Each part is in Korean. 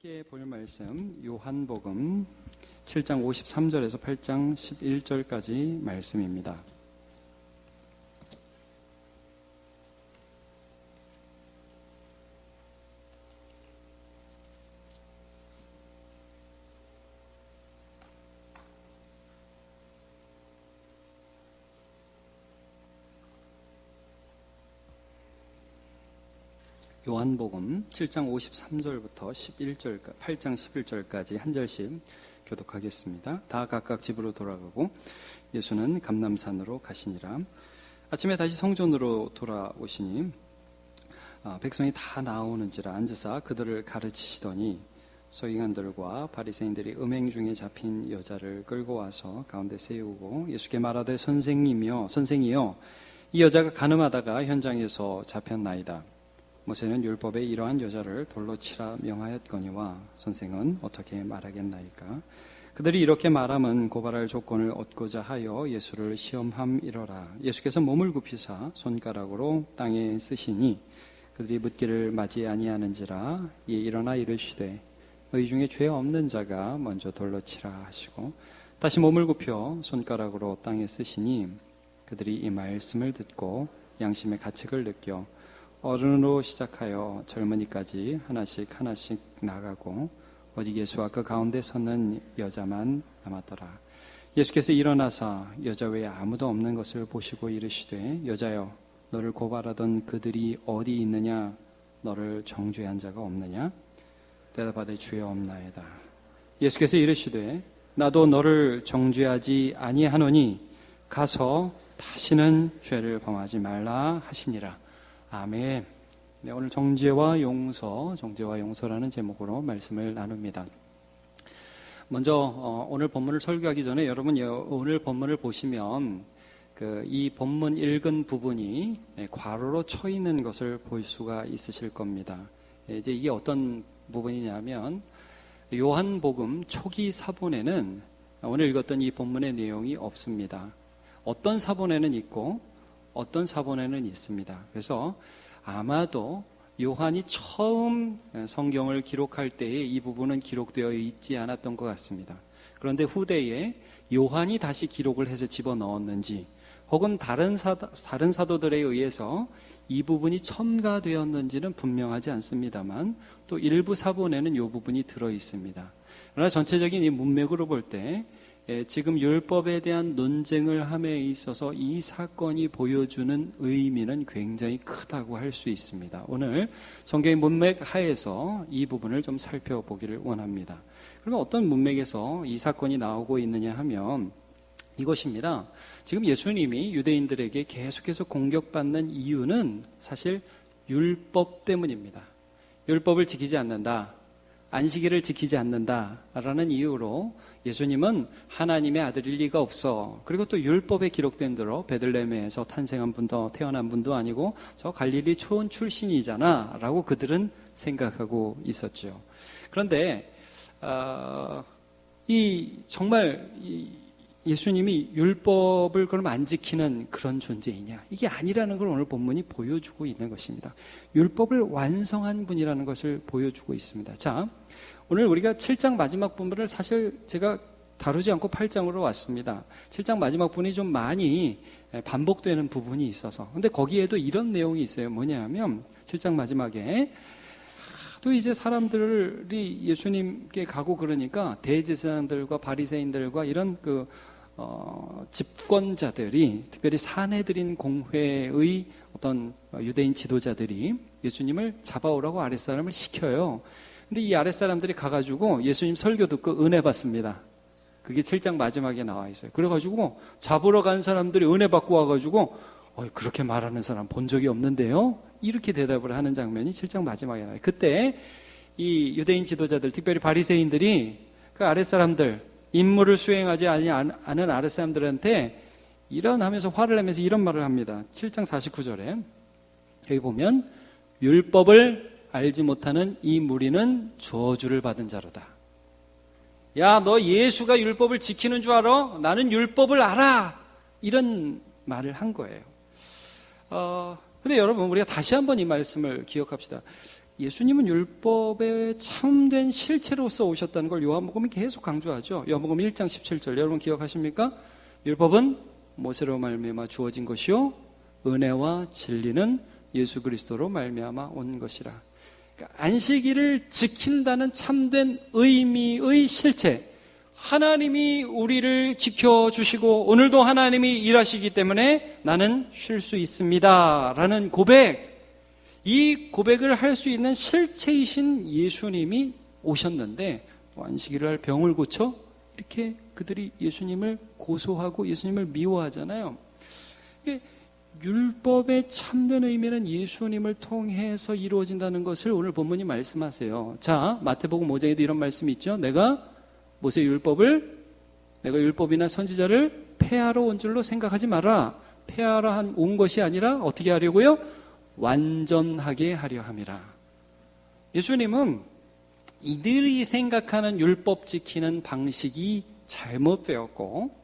함께 볼 말씀 요한복음 7장 53절에서 8장 11절까지 말씀입니다. 요한복음 7장 53절부터 8장 11절까지 한 절씩 교독하겠습니다. 다 각각 집으로 돌아가고 예수는 감람산으로 가시니라. 아침에 다시 성전으로 돌아오시니 백성이 다 나오는지라 앉으사 그들을 가르치시더니 서기관들과 바리새인들이 음행 중에 잡힌 여자를 끌고 와서 가운데 세우고 예수께 말하되 선생이여 이 여자가 간음하다가 현장에서 잡혔나이다. 모세는 율법에 이러한 여자를 돌로 치라 명하였거니와 선생은 어떻게 말하겠나이까? 그들이 이렇게 말함은 고발할 조건을 얻고자 하여 예수를 시험함이러라. 예수께서 몸을 굽히사 손가락으로 땅에 쓰시니 그들이 묻기를 맞이 아니하는지라. 이에 일어나 이르시되 너희 중에 죄 없는 자가 먼저 돌로 치라 하시고 다시 몸을 굽혀 손가락으로 땅에 쓰시니 그들이 이 말씀을 듣고 양심의 가책을 느껴 어른으로 시작하여 젊은이까지 하나씩 나가고 오직 예수와 그 가운데 서는 여자만 남았더라. 예수께서 일어나사 여자 외에 아무도 없는 것을 보시고 이르시되 여자여 너를 고발하던 그들이 어디 있느냐? 너를 정죄한 자가 없느냐? 대답하되 주여 없나이다. 예수께서 이르시되 나도 너를 정죄하지 아니하노니 가서 다시는 죄를 범하지 말라 하시니라. 아멘. 네, 오늘 정죄와 용서라는 제목으로 말씀을 나눕니다. 먼저 오늘 본문을 설교하기 전에 여러분 오늘 본문을 보시면 이 본문 읽은 부분이 괄호로 쳐 있는 것을 볼 수가 있으실 겁니다. 이제 이게 어떤 부분이냐면 요한복음 초기 사본에는 오늘 읽었던 이 본문의 내용이 없습니다. 어떤 사본에는 있고 어떤 사본에는 있습니다. 그래서 아마도 요한이 처음 성경을 기록할 때에 이 부분은 기록되어 있지 않았던 것 같습니다. 그런데 후대에 요한이 다시 기록을 해서 집어넣었는지 혹은 다른 사도들에 의해서 이 부분이 첨가되었는지는 분명하지 않습니다만 또 일부 사본에는 이 부분이 들어있습니다. 그러나 전체적인 이 문맥으로 볼 때 지금 율법에 대한 논쟁을 함에 있어서 이 사건이 보여주는 의미는 굉장히 크다고 할 수 있습니다. 오늘 성경의 문맥 하에서 이 부분을 좀 살펴보기를 원합니다. 그러면 어떤 문맥에서 이 사건이 나오고 있느냐 하면 이것입니다. 지금 예수님이 유대인들에게 계속해서 공격받는 이유는 사실 율법 때문입니다. 율법을 지키지 않는다. 안식일을 지키지 않는다라는 이유로 예수님은 하나님의 아들일 리가 없어. 그리고 또 율법에 기록된 대로 베들레헴에서 태어난 분도 아니고 저 갈릴리 초원 출신이잖아 라고 그들은 생각하고 있었죠. 그런데 정말 예수님이 율법을 그럼 안 지키는 그런 존재이냐? 이게 아니라는 걸 오늘 본문이 보여주고 있는 것입니다. 율법을 완성한 분이라는 것을 보여주고 있습니다. 자, 오늘 우리가 7장 마지막 부분을 사실 제가 다루지 않고 8장으로 왔습니다. 7장 마지막 부분이 좀 많이 반복되는 부분이 있어서. 근데 거기에도 이런 내용이 있어요. 뭐냐 하면 7장 마지막에 또 이제 사람들이 예수님께 가고 그러니까 대제사장들과 바리새인들과 이런 집권자들이 특별히 사내들인 공회의 어떤 유대인 지도자들이 예수님을 잡아오라고 아랫사람을 시켜요. 근데 이 아랫사람들이 가가지고 예수님 설교 듣고 은혜 받습니다. 그게 7장 마지막에 나와 있어요. 그래가지고 잡으러 간 사람들이 은혜 받고 와가지고 그렇게 말하는 사람 본 적이 없는데요? 이렇게 대답을 하는 장면이 7장 마지막에 나와요. 그때 이 유대인 지도자들, 특별히 바리새인들이 그 아랫사람들, 임무를 수행하지 않은 아랫사람들한테 하면서 화를 내면서 이런 말을 합니다. 7장 49절에 여기 보면 율법을 알지 못하는 이 무리는 저주를 받은 자로다. 야, 너 예수가 율법을 지키는 줄 알아? 나는 율법을 알아. 이런 말을 한 거예요. 근데 여러분 우리가 다시 한번 이 말씀을 기억합시다. 예수님은 율법의 참된 실체로서 오셨다는 걸 요한복음이 계속 강조하죠. 요한복음 1장 17절 여러분 기억하십니까? 율법은 모세로 말미암아 주어진 것이요 은혜와 진리는 예수 그리스도로 말미암아 온 것이라. 그러니까 안식일을 지킨다는 참된 의미의 실체, 하나님이 우리를 지켜주시고 오늘도 하나님이 일하시기 때문에 나는 쉴 수 있습니다 라는 고백, 이 고백을 할 수 있는 실체이신 예수님이 오셨는데 안식일을 할 병을 고쳐 이렇게 그들이 예수님을 고소하고 예수님을 미워하잖아요. 율법의 참된 의미는 예수님을 통해서 이루어진다는 것을 오늘 본문이 말씀하세요. 자, 마태복음 5장에도 이런 말씀이 있죠. 내가 율법이나 선지자를 폐하러 온 줄로 생각하지 마라. 폐하러 온 것이 아니라 어떻게 하려고요? 완전하게 하려 함이라. 예수님은 이들이 생각하는 율법 지키는 방식이 잘못되었고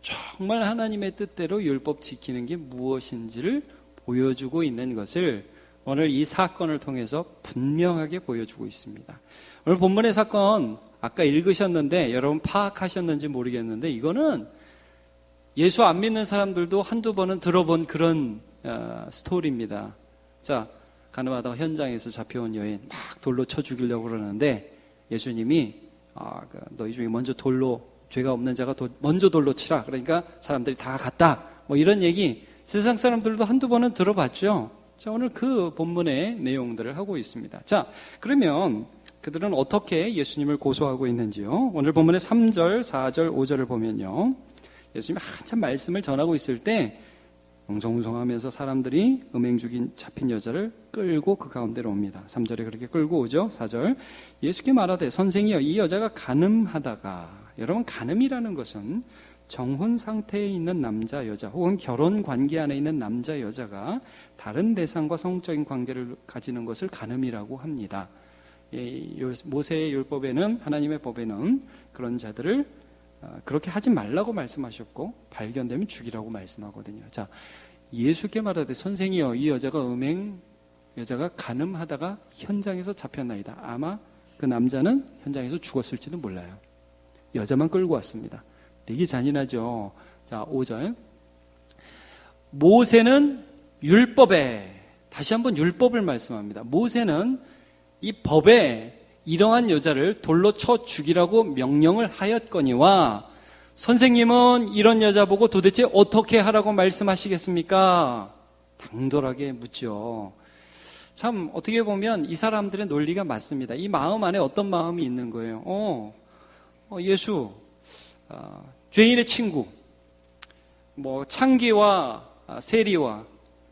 정말 하나님의 뜻대로 율법 지키는 게 무엇인지를 보여주고 있는 것을 오늘 이 사건을 통해서 분명하게 보여주고 있습니다. 오늘 본문의 사건 아까 읽으셨는데 여러분 파악하셨는지 모르겠는데 이거는 예수 안 믿는 사람들도 한두 번은 들어본 그런 스토리입니다. 자, 가늠하다가 현장에서 잡혀온 여인 막 돌로 쳐 죽이려고 그러는데 예수님이 너희 중에 먼저 죄가 없는 자가 먼저 돌로 치라. 그러니까 사람들이 다 갔다. 뭐 이런 얘기 세상 사람들도 한두 번은 들어봤죠. 자, 오늘 그 본문의 내용들을 하고 있습니다. 자, 그러면 그들은 어떻게 예수님을 고소하고 있는지요? 오늘 본문의 3절, 4절, 5절을 보면요. 예수님이 한참 말씀을 전하고 있을 때 웅성웅성하면서 사람들이 음행 죽인 잡힌 여자를 끌고 그 가운데로 옵니다. 3절에 그렇게 끌고 오죠. 4절 예수께 말하되 선생이여 이 여자가 간음하다가, 여러분 간음이라는 것은 정혼 상태에 있는 남자 여자 혹은 결혼 관계 안에 있는 남자 여자가 다른 대상과 성적인 관계를 가지는 것을 간음이라고 합니다. 모세의 율법에는, 하나님의 법에는 그런 자들을 그렇게 하지 말라고 말씀하셨고 발견되면 죽이라고 말씀하거든요. 자, 예수께 말하되 선생이여 이 여자가 간음하다가 현장에서 잡혔나이다. 아마 그 남자는 현장에서 죽었을지도 몰라요. 여자만 끌고 왔습니다. 되게 잔인하죠. 자, 5절 모세는 율법에, 다시 한번 율법을 말씀합니다. 모세는 이 법에 이러한 여자를 돌로 쳐 죽이라고 명령을 하였거니와 선생님은 이런 여자 보고 도대체 어떻게 하라고 말씀하시겠습니까? 당돌하게 묻죠. 참 어떻게 보면 이 사람들의 논리가 맞습니다. 이 마음 안에 어떤 마음이 있는 거예요? 예수, 죄인의 친구, 창기와 세리와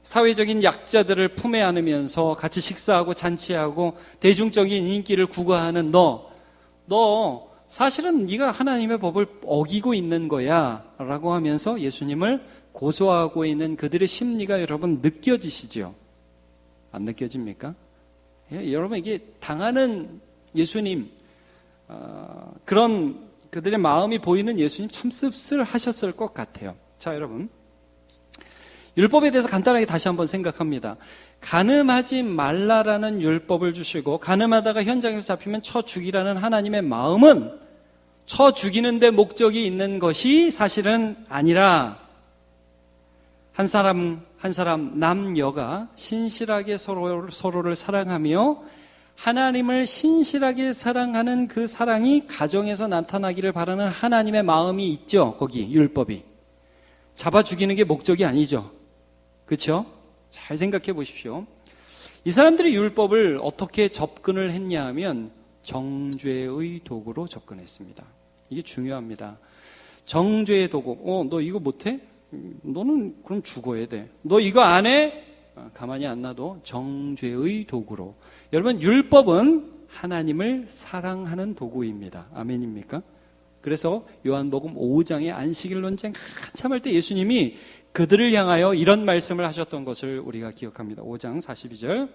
사회적인 약자들을 품에 안으면서 같이 식사하고 잔치하고 대중적인 인기를 구가하는 너 사실은 네가 하나님의 법을 어기고 있는 거야 라고 하면서 예수님을 고소하고 있는 그들의 심리가 여러분 느껴지시죠? 안 느껴집니까? 여러분 이게 당하는 예수님, 그런 그들의 마음이 보이는 예수님 참 씁쓸하셨을 것 같아요. 자, 여러분 율법에 대해서 간단하게 다시 한번 생각합니다. 간음하지 말라라는 율법을 주시고 간음하다가 현장에서 잡히면 쳐 죽이라는 하나님의 마음은 쳐 죽이는 데 목적이 있는 것이 사실은 아니라 한 사람 남녀가 신실하게 서로를 사랑하며 하나님을 신실하게 사랑하는 그 사랑이 가정에서 나타나기를 바라는 하나님의 마음이 있죠. 거기 율법이 잡아 죽이는 게 목적이 아니죠. 그렇죠? 잘 생각해 보십시오. 이 사람들이 율법을 어떻게 접근을 했냐 하면 정죄의 도구로 접근했습니다. 이게 중요합니다. 정죄의 도구. 너 이거 못해? 너는 그럼 죽어야 돼. 너 이거 안 해? 가만히 안 놔둬. 정죄의 도구로. 여러분 율법은 하나님을 사랑하는 도구입니다. 아멘입니까? 그래서 요한복음 5장의 안식일 논쟁 한참 할 때 예수님이 그들을 향하여 이런 말씀을 하셨던 것을 우리가 기억합니다. 5장 42절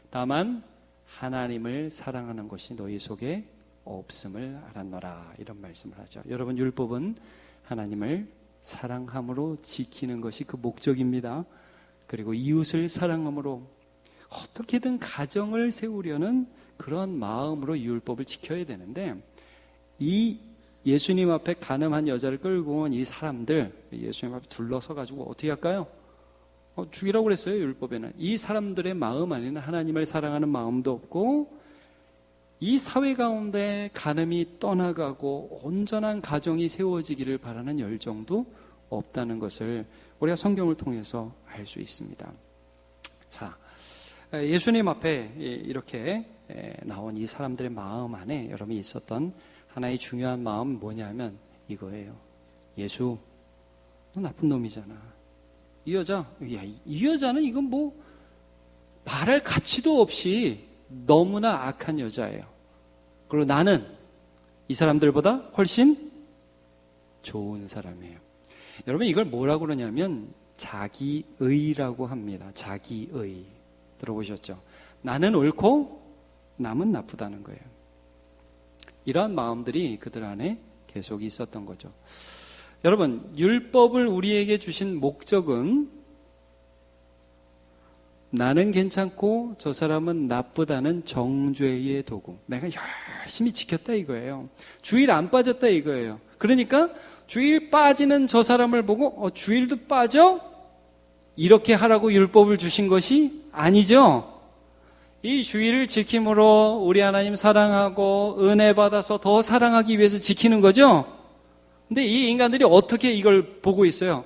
다만 하나님을 사랑하는 것이 너희 속에 없음을 알았노라, 이런 말씀을 하죠. 여러분 율법은 하나님을 사랑함으로 지키는 것이 그 목적입니다. 그리고 이웃을 사랑함으로 어떻게든 가정을 세우려는 그런 마음으로 이 율법을 지켜야 되는데, 이 예수님 앞에 간음한 여자를 끌고 온 이 사람들, 예수님 앞에 둘러서 가지고 어떻게 할까요? 죽이라고 그랬어요. 율법에는. 이 사람들의 마음 안에는 하나님을 사랑하는 마음도 없고, 이 사회 가운데 간음이 떠나가고 온전한 가정이 세워지기를 바라는 열정도 없다는 것을 우리가 성경을 통해서 알 수 있습니다. 자, 예수님 앞에 이렇게 나온 이 사람들의 마음 안에 여러분이 있었던 하나의 중요한 마음은 뭐냐면 이거예요. 예수, 너 나쁜 놈이잖아. 이 여자, 이 여자는 이건 뭐 말할 가치도 없이 너무나 악한 여자예요. 그리고 나는 이 사람들보다 훨씬 좋은 사람이에요. 여러분, 이걸 뭐라고 그러냐면 자기의라고 합니다. 자기의. 들어보셨죠? 나는 옳고 남은 나쁘다는 거예요. 이러한 마음들이 그들 안에 계속 있었던 거죠. 여러분, 율법을 우리에게 주신 목적은 나는 괜찮고 저 사람은 나쁘다는 정죄의 도구. 내가 열심히 지켰다 이거예요. 주일 안 빠졌다 이거예요. 그러니까 주일 빠지는 저 사람을 보고 주일도 빠져? 이렇게 하라고 율법을 주신 것이 아니죠. 이 주일을 지킴으로 우리 하나님 사랑하고 은혜 받아서 더 사랑하기 위해서 지키는 거죠. 근데 이 인간들이 어떻게 이걸 보고 있어요?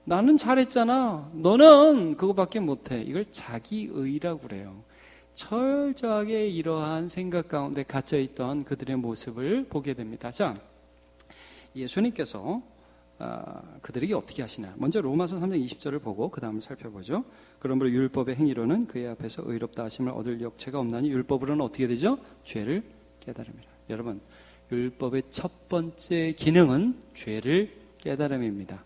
나는 잘했잖아. 너는 그거밖에 못해. 이걸 자기의라고 그래요. 철저하게 이러한 생각 가운데 갇혀있던 그들의 모습을 보게 됩니다. 자, 예수님께서 그들에게 어떻게 하시나. 먼저 로마서 3장 20절을 보고 그 다음을 살펴보죠. 그러므로 율법의 행위로는 그의 앞에서 의롭다 하심을 얻을 역체가 없나니 율법으로는 어떻게 되죠? 죄를 깨달음이라. 여러분, 율법의 첫 번째 기능은 죄를 깨달음입니다.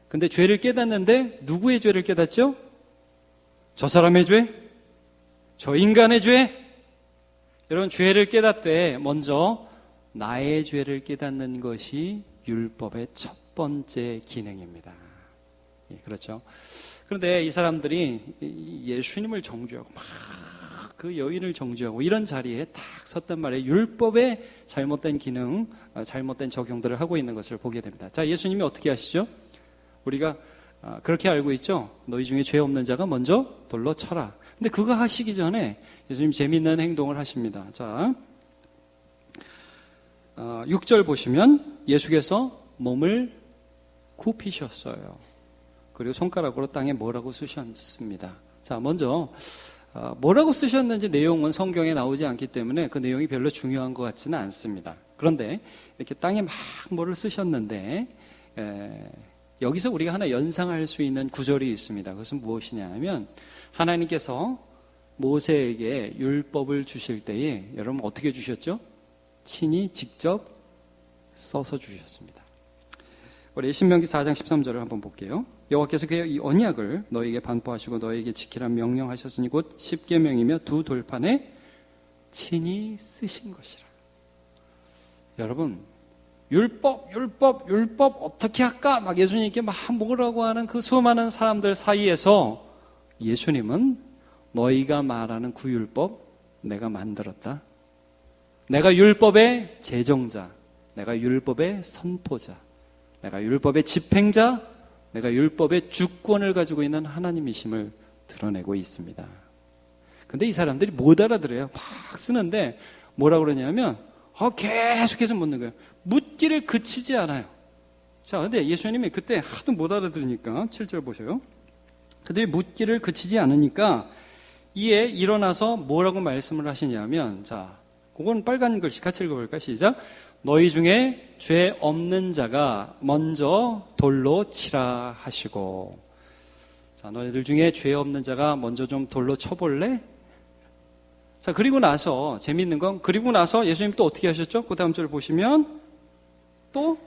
근데 죄를 깨닫는데 누구의 죄를 깨닫죠? 저 사람의 죄? 저 인간의 죄? 여러분, 죄를 깨닫되 먼저 나의 죄를 깨닫는 것이 율법의 첫 번째 기능입니다. 예, 그렇죠. 그런데 이 사람들이 예수님을 정죄하고 막 그 여인을 정죄하고 이런 자리에 딱 섰단 말이에요. 율법의 잘못된 기능, 잘못된 적용들을 하고 있는 것을 보게 됩니다. 자, 예수님이 어떻게 하시죠? 우리가 그렇게 알고 있죠. 너희 중에 죄 없는 자가 먼저 돌로 쳐라. 근데 그거 하시기 전에 예수님 재미있는 행동을 하십니다. 자, 6절 보시면 예수께서 몸을 굽히셨어요. 그리고 손가락으로 땅에 뭐라고 쓰셨습니다. 자, 먼저 뭐라고 쓰셨는지 내용은 성경에 나오지 않기 때문에 그 내용이 별로 중요한 것 같지는 않습니다. 그런데 이렇게 땅에 막 뭐를 쓰셨는데 여기서 우리가 하나 연상할 수 있는 구절이 있습니다. 그것은 무엇이냐 하면 하나님께서 모세에게 율법을 주실 때에 여러분 어떻게 주셨죠? 친히 직접 써서 주셨습니다. 우리 신명기 4장 13절을 한번 볼게요. 여호와께서 그의 이 언약을 너에게 반포하시고 너에게 지키라 명령하셨으니 곧 십계명이며 두 돌판에 친히 쓰신 것이라. 여러분, 율법 어떻게 할까? 막 예수님께 막 뭐라고 하는 그 수많은 사람들 사이에서 예수님은 너희가 말하는 그 율법 내가 만들었다. 내가 율법의 제정자, 내가 율법의 선포자, 내가 율법의 집행자, 내가 율법의 주권을 가지고 있는 하나님이심을 드러내고 있습니다. 근데 이 사람들이 못 알아들어요. 막 쓰는데 뭐라고 그러냐면 계속해서 묻는 거예요. 묻기를 그치지 않아요. 자, 근데 예수님이 그때 하도 못 알아들으니까 7절 보세요. 그들이 묻기를 그치지 않으니까 이에 일어나서 뭐라고 말씀을 하시냐면, 자, 그건 빨간 글씨 같이 읽어볼까요? 시작. 너희 중에 죄 없는 자가 먼저 돌로 치라 하시고. 자, 너희들 중에 죄 없는 자가 먼저 좀 돌로 쳐볼래? 자, 그리고 나서 재밌는 건 그리고 나서 예수님 또 어떻게 하셨죠? 그 다음 절 보시면 또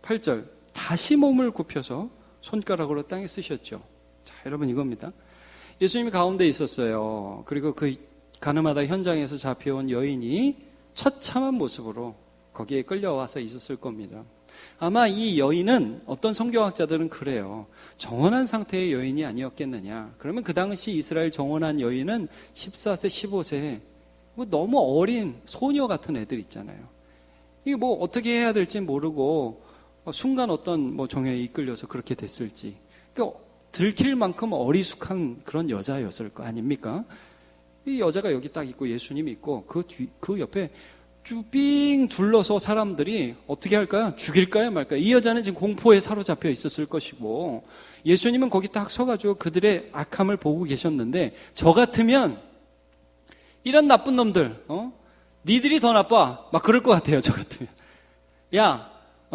8절 다시 몸을 굽혀서 손가락으로 땅에 쓰셨죠. 자, 여러분 이겁니다. 예수님이 가운데 있었어요. 그리고 그 가늠하다 현장에서 잡혀온 여인이 처참한 모습으로 거기에 끌려와서 있었을 겁니다. 아마 이 여인은 어떤 성경학자들은 그래요. 정혼한 상태의 여인이 아니었겠느냐. 그러면 그 당시 이스라엘 정혼한 여인은 14세, 15세 뭐 너무 어린 소녀 같은 애들 있잖아요. 이게 뭐 어떻게 해야 될지 모르고 순간 어떤 뭐 정욕에 이끌려서 그렇게 됐을지. 그러니까 들킬 만큼 어리숙한 그런 여자였을 거 아닙니까? 이 여자가 여기 딱 있고 예수님이 있고 그 옆에 쭉 둘러서 사람들이 어떻게 할까요? 죽일까요? 말까요? 이 여자는 지금 공포에 사로잡혀 있었을 것이고 예수님은 거기 딱 서가지고 그들의 악함을 보고 계셨는데 저 같으면 이런 나쁜 놈들 니들이 더 나빠 막 그럴 것 같아요. 저 같으면 야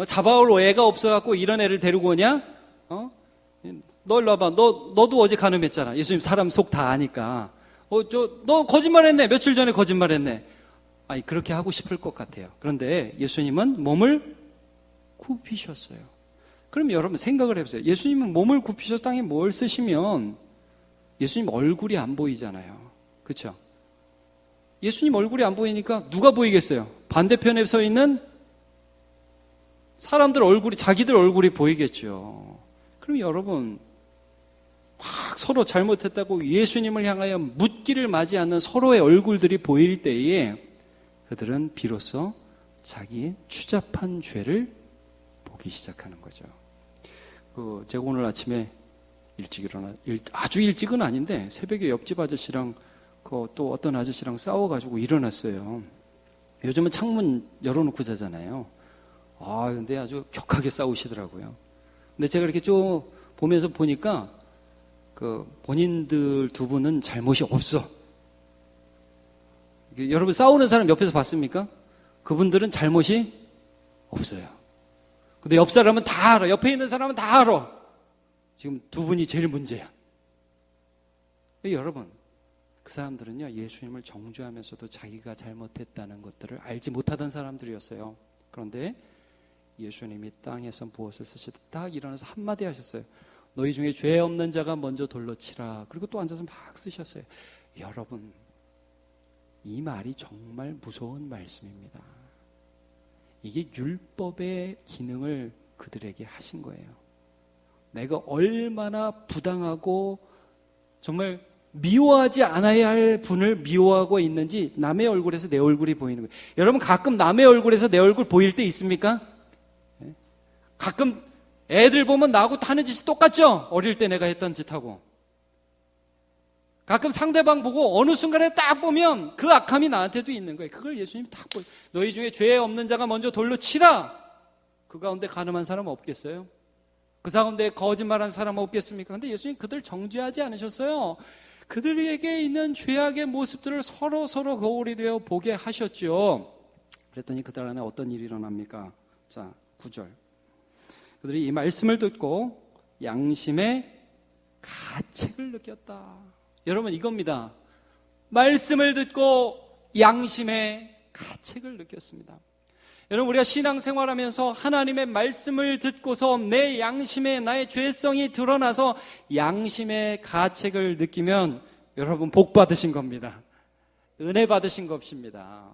잡아올 애가 없어갖고 이런 애를 데리고 오냐? 너 일로 와봐. 너도 어제 간음했잖아. 예수님 사람 속 다 아니까 너 거짓말했네. 며칠 전에 거짓말했네. 아니 그렇게 하고 싶을 것 같아요. 그런데 예수님은 몸을 굽히셨어요. 그럼 여러분 생각을 해보세요. 예수님은 몸을 굽히셔서 땅에 뭘 쓰시면 예수님 얼굴이 안 보이잖아요. 그렇죠? 예수님 얼굴이 안 보이니까 누가 보이겠어요? 반대편에 서 있는 사람들 얼굴이 자기들 얼굴이 보이겠죠. 그럼 여러분 막 서로 잘못했다고 예수님을 향하여 묻기를 맞이 않는 서로의 얼굴들이 보일 때에 그들은 비로소 자기의 추잡한 죄를 보기 시작하는 거죠. 제가 오늘 아침에 아주 일찍은 아닌데 새벽에 옆집 아저씨랑 또 어떤 아저씨랑 싸워가지고 일어났어요. 요즘은 창문 열어놓고 자잖아요. 근데 아주 격하게 싸우시더라고요. 근데 제가 이렇게 좀 보면서 보니까 본인들 두 분은 잘못이 없어. 여러분 싸우는 사람 옆에서 봤습니까? 그분들은 잘못이 없어요. 근데 옆 사람은 다 알아. 옆에 있는 사람은 다 알아. 지금 두 분이 제일 문제야. 여러분 그 사람들은요 예수님을 정죄하면서도 자기가 잘못했다는 것들을 알지 못하던 사람들이었어요. 그런데 예수님이 땅에서 무엇을 쓰시다 딱 일어나서 한마디 하셨어요. 너희 중에 죄 없는 자가 먼저 돌로 치라. 그리고 또 앉아서 막 쓰셨어요. 여러분 이 말이 정말 무서운 말씀입니다. 이게 율법의 기능을 그들에게 하신 거예요. 내가 얼마나 부당하고 정말 미워하지 않아야 할 분을 미워하고 있는지 남의 얼굴에서 내 얼굴이 보이는 거예요. 여러분 가끔 남의 얼굴에서 내 얼굴 보일 때 있습니까? 가끔 애들 보면 나하고 하는 짓이 똑같죠? 어릴 때 내가 했던 짓하고. 가끔 상대방 보고 어느 순간에 딱 보면 그 악함이 나한테도 있는 거예요. 그걸 예수님이 딱 보여요. 너희 중에 죄 없는 자가 먼저 돌로 치라. 그 가운데 간음한 사람 없겠어요? 그 가운데 거짓말한 사람 없겠습니까? 근데 예수님 그들 정죄하지 않으셨어요. 그들에게 있는 죄악의 모습들을 서로 거울이 되어 보게 하셨죠. 그랬더니 그들 안에 어떤 일이 일어납니까? 자, 9절. 그들이 이 말씀을 듣고 양심의 가책을 느꼈다. 여러분 이겁니다. 말씀을 듣고 양심의 가책을 느꼈습니다. 여러분 우리가 신앙생활하면서 하나님의 말씀을 듣고서 내 양심에 나의 죄성이 드러나서 양심의 가책을 느끼면 여러분 복 받으신 겁니다. 은혜 받으신 것입니다.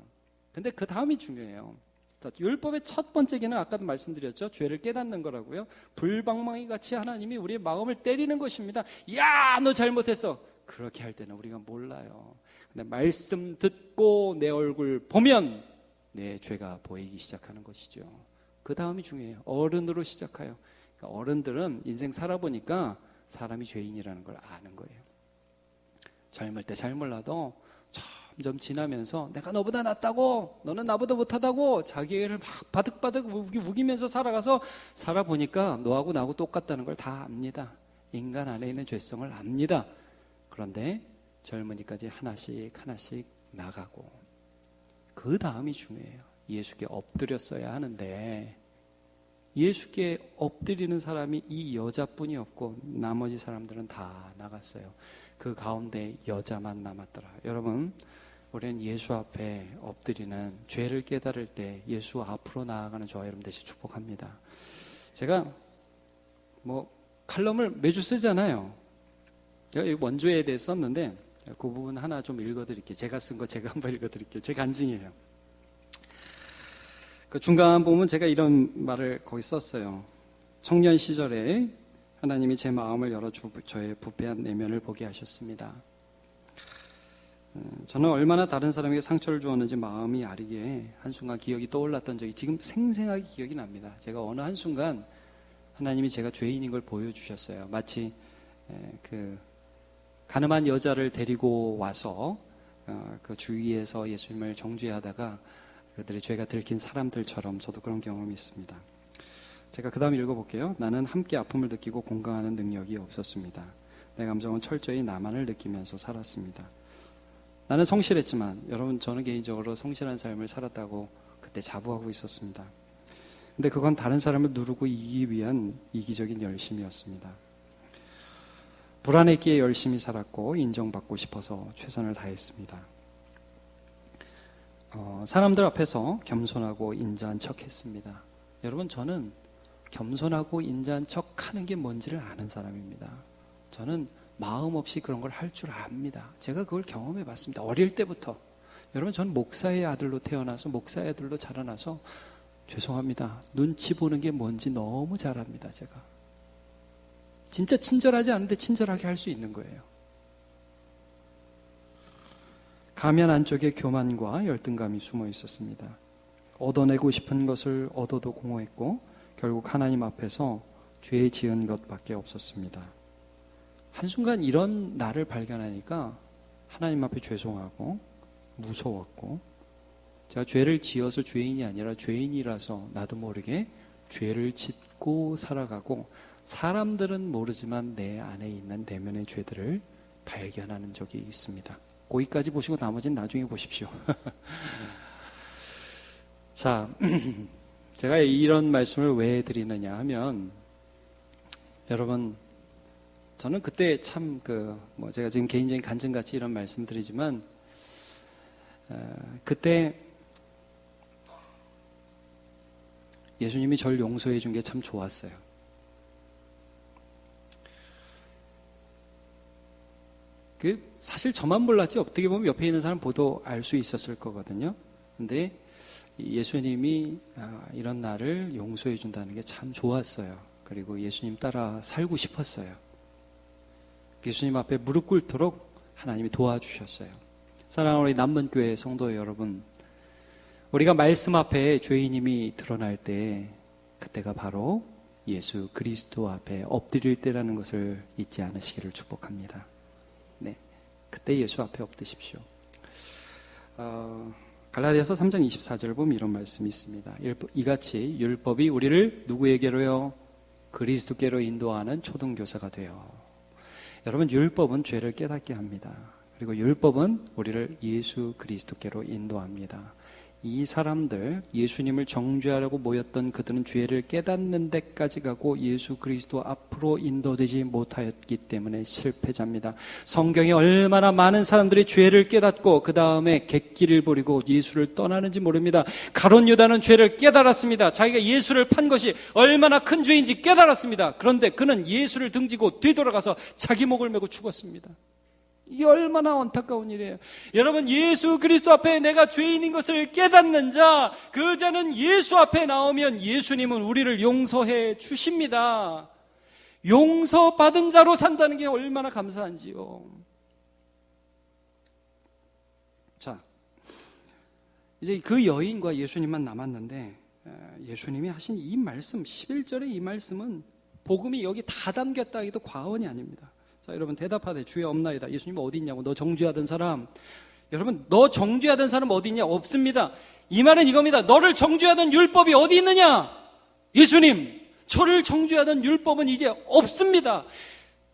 근데 그 다음이 중요해요. 자, 율법의 첫 번째 기능 아까도 말씀드렸죠. 죄를 깨닫는 거라고요. 불방망이 같이 하나님이 우리의 마음을 때리는 것입니다. 야, 너 잘못했어. 그렇게 할 때는 우리가 몰라요. 근데 말씀 듣고 내 얼굴 보면 내 죄가 보이기 시작하는 것이죠. 그 다음이 중요해요. 어른으로 시작해요. 그러니까 어른들은 인생 살아보니까 사람이 죄인이라는 걸 아는 거예요. 젊을 때 잘 몰라도 점점 지나면서 내가 너보다 낫다고, 너는 나보다 못하다고 자기를 막 바득바득 우기면서 살아가서 살아보니까 너하고 나하고 똑같다는 걸 다 압니다. 인간 안에 있는 죄성을 압니다. 그런데 젊은이까지 하나씩 나가고 그 다음이 중요해요. 예수께 엎드렸어야 하는데 예수께 엎드리는 사람이 이 여자뿐이었고 나머지 사람들은 다 나갔어요. 그 가운데 여자만 남았더라. 여러분 우리는 예수 앞에 엎드리는 죄를 깨달을 때 예수 앞으로 나아가는 저와 여러분 되시 축복합니다. 제가 칼럼을 매주 쓰잖아요. 제가 원조에 대해 썼는데 그 부분 하나 좀 읽어드릴게요. 제가 쓴 거 제가 한번 읽어드릴게요. 제 간증이에요. 그 중간 보면 제가 이런 말을 거기 썼어요. 청년 시절에 하나님이 제 마음을 열어 저의 부패한 내면을 보게 하셨습니다. 저는 얼마나 다른 사람에게 상처를 주었는지 마음이 아리게 한순간 기억이 떠올랐던 적이 지금 생생하게 기억이 납니다. 제가 어느 한순간 하나님이 제가 죄인인 걸 보여주셨어요. 마치 그 가늠한 여자를 데리고 와서 그 주위에서 예수님을 정죄하다가 그들의 죄가 들킨 사람들처럼 저도 그런 경험이 있습니다. 제가 그 다음 읽어볼게요. 나는 함께 아픔을 느끼고 공감하는 능력이 없었습니다. 내 감정은 철저히 나만을 느끼면서 살았습니다. 나는 성실했지만 여러분 저는 개인적으로 성실한 삶을 살았다고 그때 자부하고 있었습니다. 근데 그건 다른 사람을 누르고 이기기 위한 이기적인 열심이었습니다. 불안했기에 열심히 살았고 인정받고 싶어서 최선을 다했습니다. 사람들 앞에서 겸손하고 인자한 척 했습니다. 여러분 저는 겸손하고 인자한 척 하는 게 뭔지를 아는 사람입니다. 저는 마음 없이 그런 걸 할 줄 압니다. 제가 그걸 경험해 봤습니다. 어릴 때부터. 여러분 저는 목사의 아들로 태어나서 목사의 아들로 자라나서 죄송합니다. 눈치 보는 게 뭔지 너무 잘 압니다. 제가 진짜 친절하지 않은데 친절하게 할 수 있는 거예요. 가면 안쪽에 교만과 열등감이 숨어 있었습니다. 얻어내고 싶은 것을 얻어도 공허했고 결국 하나님 앞에서 죄 지은 것밖에 없었습니다. 한순간 이런 나를 발견하니까 하나님 앞에 죄송하고 무서웠고 제가 죄를 지어서 죄인이 아니라 죄인이라서 나도 모르게 죄를 짓고 살아가고 사람들은 모르지만 내 안에 있는 내면의 죄들을 발견하는 적이 있습니다. 거기까지 보시고 나머지는 나중에 보십시오. 자, 제가 이런 말씀을 왜 드리느냐 하면 여러분 저는 그때 참 제가 지금 개인적인 간증같이 이런 말씀 드리지만 그때 예수님이 저를 용서해 준 게 참 좋았어요. 사실 저만 몰랐지 어떻게 보면 옆에 있는 사람 보도 알 수 있었을 거거든요. 근데 예수님이 이런 나를 용서해 준다는 게 참 좋았어요. 그리고 예수님 따라 살고 싶었어요. 예수님 앞에 무릎 꿇도록 하나님이 도와주셨어요. 사랑하는 우리 남문교회 성도 여러분, 우리가 말씀 앞에 죄인임이 드러날 때 그때가 바로 예수 그리스도 앞에 엎드릴 때라는 것을 잊지 않으시기를 축복합니다. 네, 그때 예수 앞에 엎드십시오. 갈라디아서 3장 24절을 보면 이런 말씀이 있습니다. 이같이 율법이 우리를 누구에게로요? 그리스도께로 인도하는 초등교사가 되어. 여러분 율법은 죄를 깨닫게 합니다. 그리고 율법은 우리를 예수 그리스도께로 인도합니다. 이 사람들 예수님을 정죄하려고 모였던 그들은 죄를 깨닫는 데까지 가고 예수 그리스도 앞으로 인도되지 못하였기 때문에 실패자입니다. 성경에 얼마나 많은 사람들이 죄를 깨닫고 그 다음에 객기를 부리고 예수를 떠나는지 모릅니다. 가룟 유다는 죄를 깨달았습니다. 자기가 예수를 판 것이 얼마나 큰 죄인지 깨달았습니다. 그런데 그는 예수를 등지고 뒤돌아가서 자기 목을 메고 죽었습니다. 이게 얼마나 안타까운 일이에요. 여러분 예수 그리스도 앞에 내가 죄인인 것을 깨닫는 자, 그 자는 예수 앞에 나오면 예수님은 우리를 용서해 주십니다. 용서받은 자로 산다는 게 얼마나 감사한지요. 자, 이제 그 여인과 예수님만 남았는데 예수님이 하신 이 말씀 11절의 이 말씀은 복음이 여기 다 담겼다 해도 과언이 아닙니다. 자, 여러분 대답하되 주여 없나이다. 예수님 어디 있냐고. 너 정죄하던 사람. 여러분 너 정죄하던 사람 어디 있냐? 없습니다. 이 말은 이겁니다. 너를 정죄하던 율법이 어디 있느냐? 예수님, 저를 정죄하던 율법은 이제 없습니다.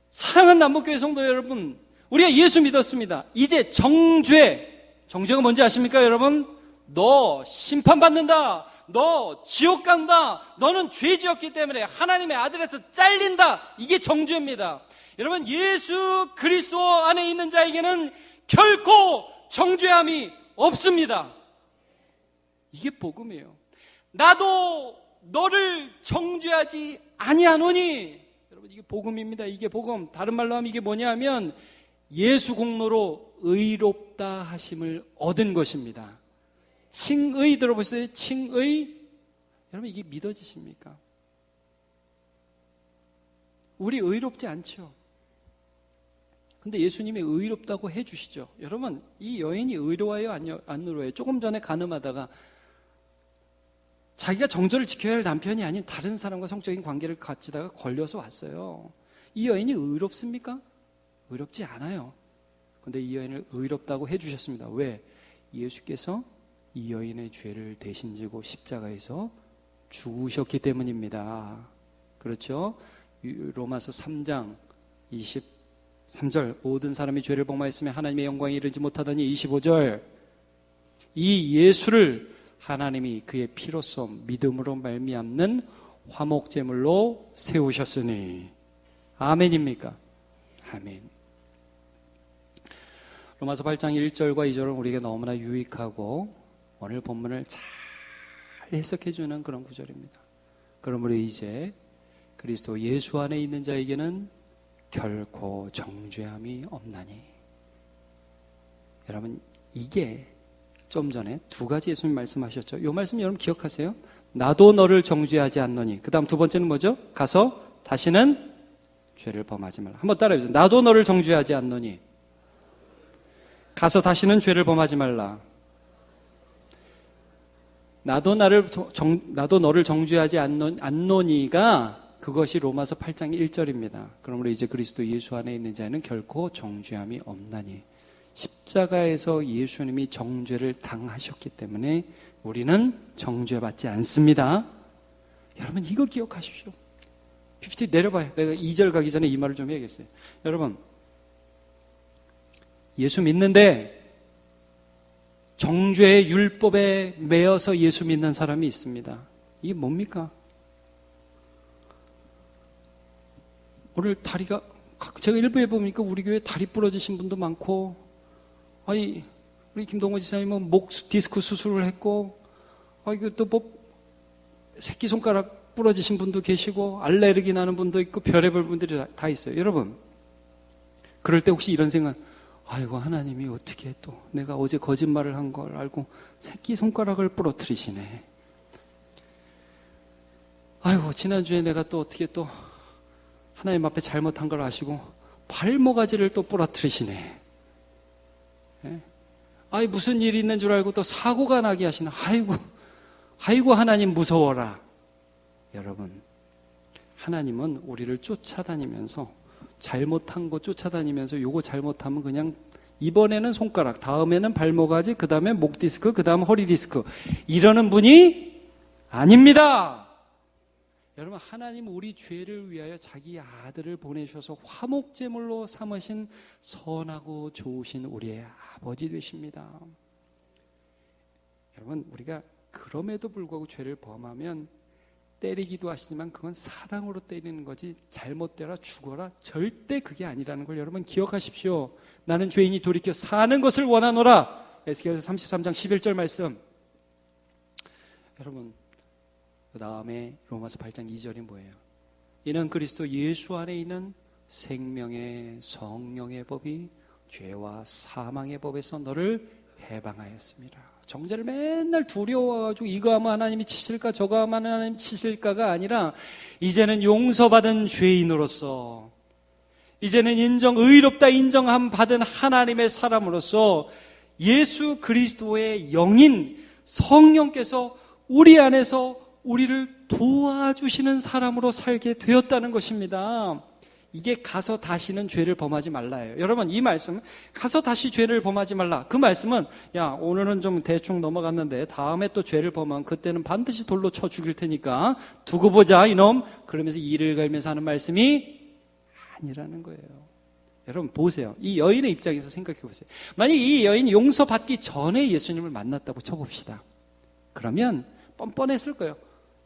사랑하는 남북교회 성도 여러분, 우리가 예수 믿었습니다. 이제 정죄가 뭔지 아십니까 여러분? 너 심판받는다. 너 지옥 간다. 너는 죄 지었기 때문에 하나님의 아들에서 잘린다. 이게 정죄입니다. 여러분 예수 그리스도 안에 있는 자에게는 결코 정죄함이 없습니다. 이게 복음이에요. 나도 너를 정죄하지 아니하노니. 여러분 이게 복음입니다. 이게 복음. 다른 말로 하면 이게 뭐냐 하면 예수 공로로 의롭다 하심을 얻은 것입니다. 칭의 들어보세요. 칭의 여러분, 이게 믿어지십니까? 우리 의롭지 않죠? 근데 예수님이 의롭다고 해주시죠. 여러분, 이 여인이 의로워요, 안 의로워요? 조금 전에 간음하다가 자기가 정절을 지켜야 할 남편이 아닌 다른 사람과 성적인 관계를 갖지다가 걸려서 왔어요. 이 여인이 의롭습니까? 의롭지 않아요. 근데 이 여인을 의롭다고 해주셨습니다. 왜? 예수께서 이 여인의 죄를 대신 지고 십자가에서 죽으셨기 때문입니다. 그렇죠? 로마서 3장 23절, 모든 사람이 죄를 범하였으며 하나님의 영광에 이르지 못하더니 25절, 이 예수를 하나님이 그의 피로써 믿음으로 말미암는 화목제물로 세우셨으니. 아멘입니까? 아멘. 로마서 8장 1절과 2절은 우리에게 너무나 유익하고 오늘 본문을 잘 해석해주는 그런 구절입니다. 그러므로 이제 그리스도 예수 안에 있는 자에게는 결코 정죄함이 없나니. 여러분, 이게 좀 전에 두 가지 예수님 말씀하셨죠. 이 말씀 여러분 기억하세요? 나도 너를 정죄하지 않노니. 그 다음 두 번째는 뭐죠? 가서 다시는 죄를 범하지 말라. 한번 따라해보세요. 나도 너를 정죄하지 않노니. 가서 다시는 죄를 범하지 말라. 나도 너를 정죄하지 않노니가 그것이 로마서 8장 1절입니다. 그러므로 이제 그리스도 예수 안에 있는 자는 결코 정죄함이 없나니. 십자가에서 예수님이 정죄를 당하셨기 때문에 우리는 정죄받지 않습니다. 여러분, 이거 기억하십시오. PPT 내려봐요. 내가 2절 가기 전에 이 말을 좀 해야겠어요. 여러분, 예수 믿는데 정죄의 율법에 매여서 예수 믿는 사람이 있습니다. 이게 뭡니까? 오늘 다리가, 제가 일부에 보니까 우리 교회 다리 부러지신 분도 많고, 아니, 우리 김동호 지사님은 목 디스크 수술을 했고, 이거 또 뭐, 새끼손가락 부러지신 분도 계시고, 알레르기 나는 분도 있고, 별의별 분들이 다 있어요. 여러분, 그럴 때 혹시 이런 생각, 아이고, 하나님이 어떻게 또 내가 어제 거짓말을 한 걸 알고 새끼손가락을 부러뜨리시네. 아이고, 지난주에 내가 또 어떻게 또 하나님 앞에 잘못한 걸 아시고 발모가지를 또 부러뜨리시네. 예? 아이, 무슨 일이 있는 줄 알고 또 사고가 나게 하시네. 아이고, 하나님 무서워라. 여러분, 하나님은 우리를 쫓아다니면서, 잘못한 거 쫓아다니면서 요거 잘못하면 그냥 이번에는 손가락, 다음에는 발모가지, 그 다음에 목 디스크, 그 다음 허리 디스크, 이러는 분이 아닙니다. 여러분, 하나님 우리 죄를 위하여 자기 아들을 보내셔서 화목제물로 삼으신 선하고 좋으신 우리의 아버지 되십니다. 여러분, 우리가 그럼에도 불구하고 죄를 범하면 때리기도 하시지만 그건 사랑으로 때리는 거지 잘못되라 죽어라 절대 그게 아니라는 걸 여러분 기억하십시오. 나는 죄인이 돌이켜 사는 것을 원하노라. 에스겔서 33장 11절 말씀. 여러분, 그 다음에 로마서 8장 2절이 뭐예요? 이는 그리스도 예수 안에 있는 생명의 성령의 법이 죄와 사망의 법에서 너를 해방하였습니다. 정죄를 맨날 두려워가지고 이거 하면 하나님이 치실까 저거 하면 하나님이 치실까가 아니라 이제는 용서받은 죄인으로서, 이제는 의롭다 인정함 받은 하나님의 사람으로서 예수 그리스도의 영인 성령께서 우리 안에서 우리를 도와주시는 사람으로 살게 되었다는 것입니다. 이게 가서 다시는 죄를 범하지 말라예요. 여러분, 이 말씀, 가서 다시 죄를 범하지 말라. 그 말씀은, 야, 오늘은 좀 대충 넘어갔는데 다음에 또 죄를 범하면 그때는 반드시 돌로 쳐 죽일 테니까 두고 보자 이놈. 그러면서 이를 갈면서 하는 말씀이 아니라는 거예요. 여러분 보세요. 이 여인의 입장에서 생각해 보세요. 만약 이 여인이 용서받기 전에 예수님을 만났다고 쳐봅시다. 그러면 뻔뻔했을 거예요.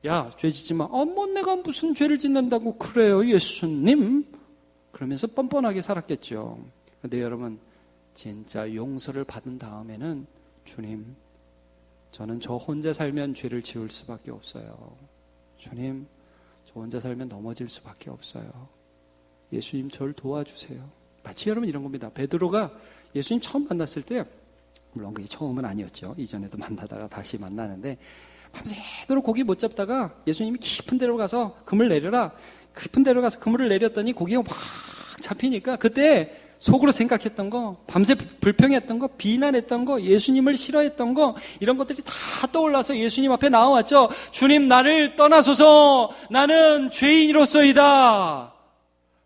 야, 죄 짓지 마. 뭐 내가 무슨 죄를 짓는다고 그래요, 예수님. 그러면서 뻔뻔하게 살았겠죠. 근데 여러분, 진짜 용서를 받은 다음에는 주님, 저는 저 혼자 살면 죄를 지을 수밖에 없어요. 주님, 저 혼자 살면 넘어질 수밖에 없어요. 예수님, 저를 도와주세요. 마치 여러분 이런 겁니다. 베드로가 예수님 처음 만났을 때, 물론 그게 처음은 아니었죠. 이전에도 만나다가 다시 만나는데 밤새도록 고기 못 잡다가 예수님이 깊은 데로 가서 그물 내려라. 깊은 데로 가서 그물을 내렸더니 고기가 막 잡히니까 그때 속으로 생각했던 거, 밤새 불평했던 거, 비난했던 거, 예수님을 싫어했던 거, 이런 것들이 다 떠올라서 예수님 앞에 나와왔죠. 주님, 나를 떠나소서. 나는 죄인으로서이다.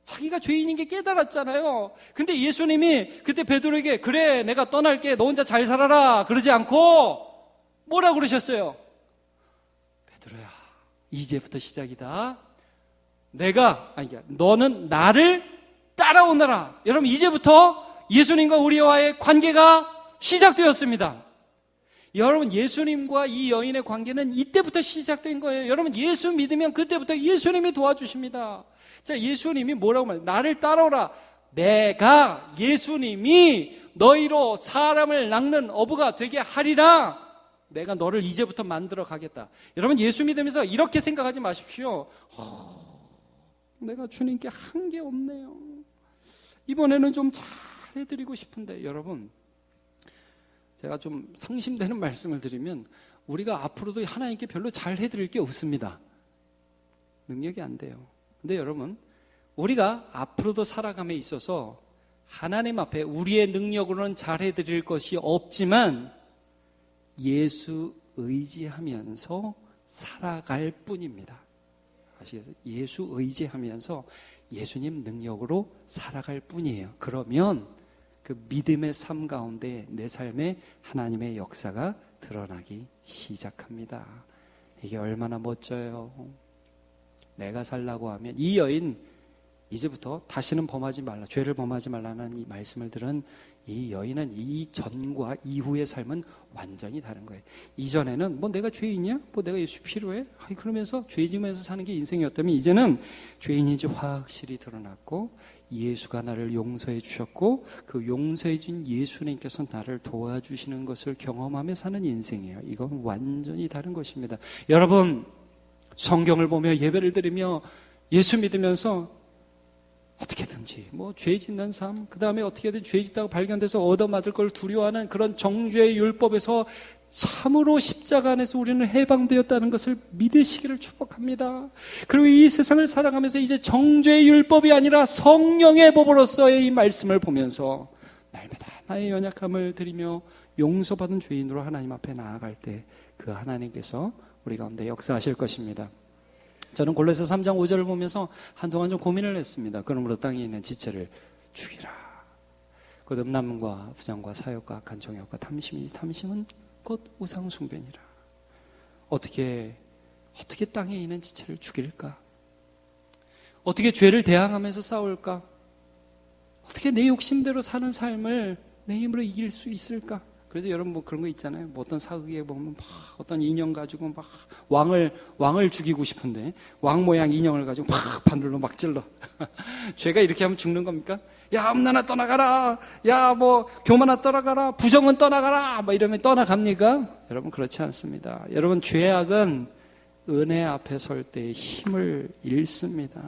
자기가 죄인인 게 깨달았잖아요. 근데 예수님이 그때 베드로에게 그래, 내가 떠날게. 너 혼자 잘 살아라. 그러지 않고 뭐라고 그러셨어요? 베드로야, 이제부터 시작이다. 너는 나를 따라오너라. 여러분, 이제부터 예수님과 우리와의 관계가 시작되었습니다. 여러분, 예수님과 이 여인의 관계는 이때부터 시작된 거예요. 여러분, 예수 믿으면 그때부터 예수님이 도와주십니다. 자, 예수님이 뭐라고 말해요? 나를 따라오라. 내가, 예수님이 너희로 사람을 낚는 어부가 되게 하리라. 내가 너를 이제부터 만들어 가겠다. 여러분, 예수 믿으면서 이렇게 생각하지 마십시오. 내가 주님께 한 게 없네요. 이번에는 좀 잘해드리고 싶은데, 여러분, 제가 좀 상심되는 말씀을 드리면 우리가 앞으로도 하나님께 별로 잘해드릴 게 없습니다. 능력이 안 돼요. 근데 여러분, 우리가 앞으로도 살아감에 있어서 하나님 앞에 우리의 능력으로는 잘해드릴 것이 없지만 예수 의지하면서 살아갈 뿐입니다. 아시겠어요? 예수 의지하면서 예수님 능력으로 살아갈 뿐이에요. 그러면 그 믿음의 삶 가운데 내 삶에 하나님의 역사가 드러나기 시작합니다. 이게 얼마나 멋져요. 내가 살라고 하면, 이 여인 이제부터 다시는 범하지 말라, 죄를 범하지 말라는 이 말씀을 들은 이 여인은 이 전과 이후의 삶은 완전히 다른 거예요. 이전에는 뭐 내가 죄인이야? 뭐 내가 예수 필요해? 그러면서 죄 지으면서 사는 게 인생이었다면, 이제는 죄인인지 확실히 드러났고 예수가 나를 용서해 주셨고 그 용서해 준 예수님께서 나를 도와주시는 것을 경험하며 사는 인생이에요. 이건 완전히 다른 것입니다. 여러분, 성경을 보며 예배를 드리며 예수 믿으면서 어떻게든지 죄 짓는 삶, 그 다음에 어떻게든 죄 짓다가 발견돼서 얻어맞을 걸 두려워하는 그런 정죄의 율법에서 참으로 십자가 안에서 우리는 해방되었다는 것을 믿으시기를 축복합니다. 그리고 이 세상을 살아가면서 이제 정죄의 율법이 아니라 성령의 법으로서의 이 말씀을 보면서 날마다 나의 연약함을 드리며 용서받은 죄인으로 하나님 앞에 나아갈 때 그 하나님께서 우리 가운데 역사하실 것입니다. 저는 골로새 3장 5절을 보면서 한동안 좀 고민을 했습니다. 그러므로 땅에 있는 지체를 죽이라. 곧 음란과 부정과 사욕과 악한 정욕과 탐심이지 탐심은 곧 우상숭배니라. 어떻게 땅에 있는 지체를 죽일까? 어떻게 죄를 대항하면서 싸울까? 어떻게 내 욕심대로 사는 삶을 내 힘으로 이길 수 있을까? 그래서 여러분 그런 거 있잖아요. 어떤 사극에 보면 막 어떤 인형 가지고 막 왕을 죽이고 싶은데 왕 모양 인형을 가지고 막 바늘로 막 찔러. 죄가 이렇게 하면 죽는 겁니까? 야, 음란아 떠나가라. 야, 교만아 떠나가라. 부정은 떠나가라. 이러면 떠나갑니까? 여러분, 그렇지 않습니다. 여러분, 죄악은 은혜 앞에 설 때 힘을 잃습니다.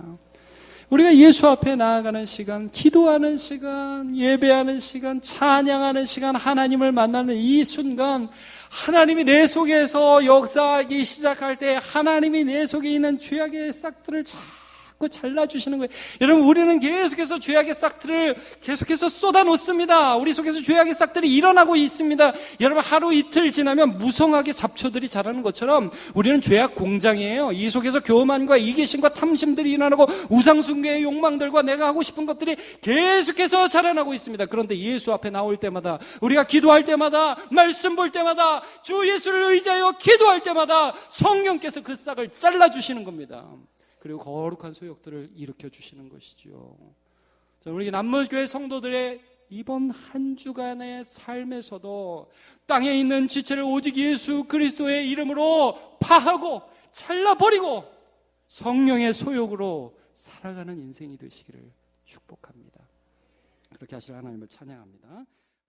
우리가 예수 앞에 나아가는 시간, 기도하는 시간, 예배하는 시간, 찬양하는 시간, 하나님을 만나는 이 순간, 하나님이 내 속에서 역사하기 시작할 때 하나님이 내 속에 있는 죄악의 싹들을 자꾸 잘라주시는 거예요. 여러분, 우리는 계속해서 죄악의 싹들을 계속해서 쏟아놓습니다. 우리 속에서 죄악의 싹들이 일어나고 있습니다. 여러분, 하루 이틀 지나면 무성하게 잡초들이 자라는 것처럼 우리는 죄악 공장이에요. 이 속에서 교만과 이기심과 탐심들이 일어나고 우상숭배의 욕망들과 내가 하고 싶은 것들이 계속해서 자라나고 있습니다. 그런데 예수 앞에 나올 때마다, 우리가 기도할 때마다, 말씀 볼 때마다, 주 예수를 의지하여 기도할 때마다 성령께서 그 싹을 잘라주시는 겁니다. 그리고 거룩한 소욕들을 일으켜 주시는 것이죠. 우리 남물교회 성도들의 이번 한 주간의 삶에서도 땅에 있는 지체를 오직 예수 그리스도의 이름으로 파하고 잘라버리고 성령의 소욕으로 살아가는 인생이 되시기를 축복합니다. 그렇게 하실 하나님을 찬양합니다.